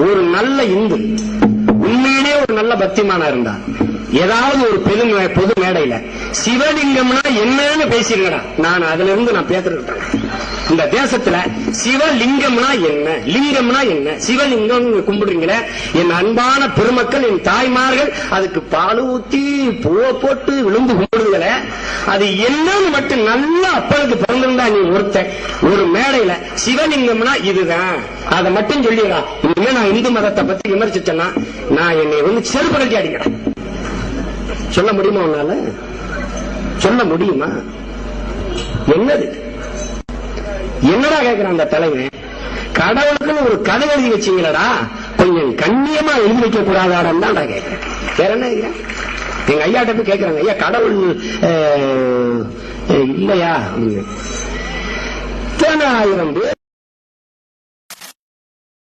ஒரு நல்ல இந்து உண்மையிலே ஒரு நல்ல பக்திமானா இருந்தா ஏதாவது ஒரு பொது மேடையில சிவலிங்கம்னா என்னன்னு பேசிருக்கடா, நான் அதுல இருந்து நான் பேசுறேன். இந்த தேசத்துல சிவலிங்கம்னா என்ன, லிங்கம்னா என்ன, சிவலிங்கம் கும்பிடுறீங்களே என் அன்பான பெருமக்கள், என் தாய்மார்கள், அதுக்கு பால் ஊத்தி பூவை போட்டு விழுந்து கும்பிடுங்களே, அது என்னன்னு மட்டும் நல்லா அப்பனுக்கு பிறந்திருந்தா நீ ஒருத்தன் ஒரு மேடையில சிவலிங்கம்னா இதுதான் அதை மட்டும் சொல்லிடா. இனிமே நான் இந்து மதத்தை பத்தி விமர்சிச்சேன்னா நான் என்னை வந்து செருப்பு கட்டி அடிக்கிறேன். சொல்ல முடியுமா? உன்னால சொல்ல முடியுமா? என்னது என்னடா கேட்கிறான் அந்த தலைவன்? கடவுளுக்குன்னு ஒரு கதை எழுதி வச்சீங்களடா, கொஞ்சம் கண்ணியமா எழுதி வைக்க கூடாதாடம் தான் கேட்கிறேன். வேற என்ன கேட்கிறேன்? எங்க ஐயாட்ட போய் கேட்கிறாங்க, ஐயா கடவுள் இல்லையா? 10,000 பேர்